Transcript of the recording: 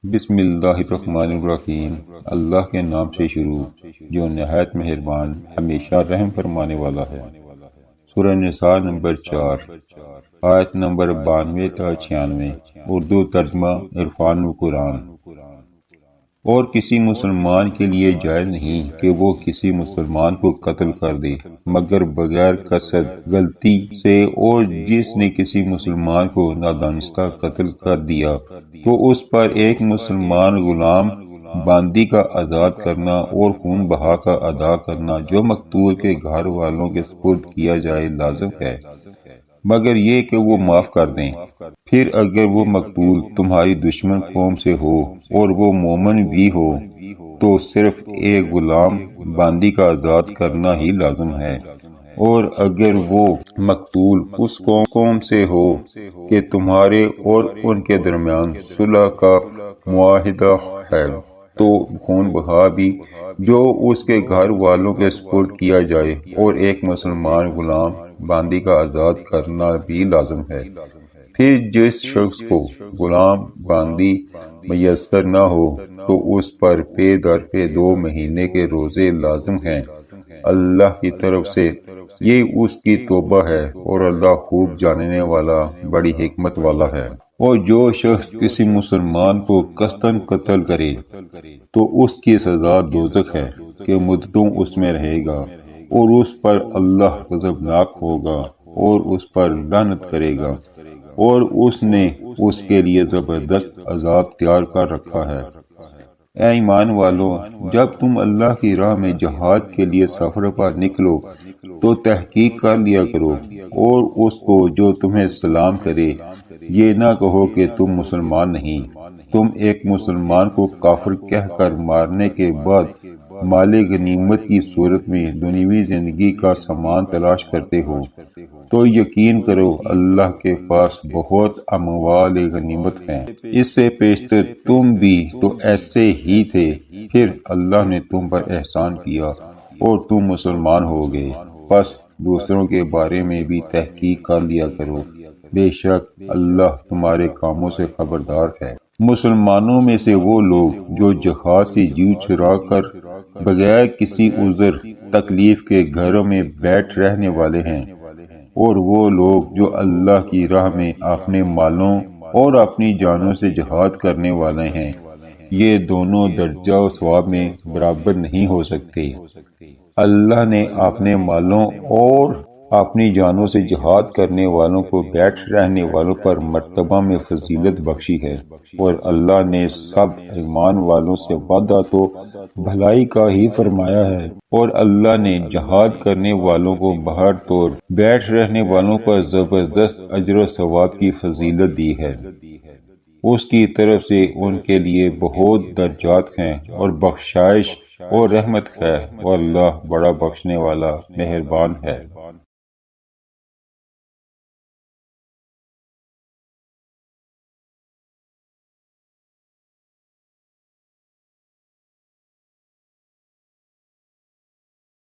بسم اللہ الرحمن الرحیم۔ اللہ کے نام سے شروع جو نہایت مہربان ہمیشہ رحم فرمانے والا ہے۔ سورہ نساء نمبر 4 آیت نمبر 92 تا 96۔ اردو ترجمہ عرفان القرآن۔ اور کسی مسلمان کے لیے جائز نہیں کہ وہ کسی مسلمان کو قتل کر دے مگر بغیر قصد غلطی سے، اور جس نے کسی مسلمان کو نادانستہ قتل کر دیا تو اس پر ایک مسلمان غلام باندی کا آزاد کرنا اور خون بہا کا ادا کرنا جو مقتول کے گھر والوں کے سپرد کیا جائے لازم ہے، مگر یہ کہ وہ معاف کر دیں۔ پھر اگر وہ مقتول تمہاری دشمن قوم سے ہو اور وہ مومن بھی ہو تو صرف ایک غلام باندی کا آزاد کرنا ہی لازم ہے، اور اگر وہ مقتول اس قوم سے ہو کہ تمہارے اور ان کے درمیان صلح کا معاہدہ ہے تو خون بہا بھی جو اس کے گھر والوں کے سپرد کیا جائے، اور ایک مسلمان غلام باندی کا آزاد کرنا بھی لازم ہے۔ پھر جس شخص کو غلام باندی میسر نہ ہو تو اس پر پے در پے 2 مہینے کے روزے لازم ہیں اللہ کی طرف سے، یہ اس کی توبہ ہے، اور اللہ خوب جاننے والا بڑی حکمت والا ہے۔ اور جو شخص کسی مسلمان کو قصداً قتل کرے تو اس کی سزا دوزخ ہے کہ مدتوں اس میں رہے گا، اور اس پر اللہ غضبناک ہوگا اور اس پر لعنت کرے گا، اور اس نے اس کے لیے زبردست عذاب تیار کر رکھا ہے۔ اے ایمان والو، جب تم اللہ کی راہ میں جہاد کے لیے سفر پر نکلو تو تحقیق کر لیا کرو، اور اس کو جو تمہیں سلام کرے یہ نہ کہو کہ تم مسلمان نہیں۔ تم ایک مسلمان کو کافر کہہ کر مارنے کے بعد مال غنیمت کی صورت میں دنیوی زندگی کا سامان تلاش کرتے ہو تو یقین کرو اللہ کے پاس بہت اموال غنیمت ہیں۔ اس سے پیشتر تم بھی تو ایسے ہی تھے، پھر اللہ نے تم پر احسان کیا اور تم مسلمان ہو گئے، پس دوسروں کے بارے میں بھی تحقیق کر لیا کرو، بے شک اللہ تمہارے کاموں سے خبردار ہے۔ مسلمانوں میں سے وہ لوگ جو جہاد سے جی چھڑا کر بغیر کسی عذر تکلیف کے گھروں میں بیٹھ رہنے والے ہیں، اور وہ لوگ جو اللہ کی راہ میں اپنے مالوں اور اپنی جانوں سے جہاد کرنے والے ہیں، یہ دونوں درجہ و ثواب میں برابر نہیں ہو سکتے۔ اللہ نے اپنے مالوں اور اپنی جانوں سے جہاد کرنے والوں کو بیٹھ رہنے والوں پر مرتبہ میں فضیلت بخشی ہے، اور اللہ نے سب ایمان والوں سے وعدہ تو بھلائی کا ہی فرمایا ہے، اور اللہ نے جہاد کرنے والوں کو بہر طور بیٹھ رہنے والوں پر زبردست اجر و ثواب کی فضیلت دی ہے۔ اس کی طرف سے ان کے لیے بہت درجات ہیں اور بخشائش اور رحمت ہے، اور اللہ بڑا بخشنے والا مہربان ہے۔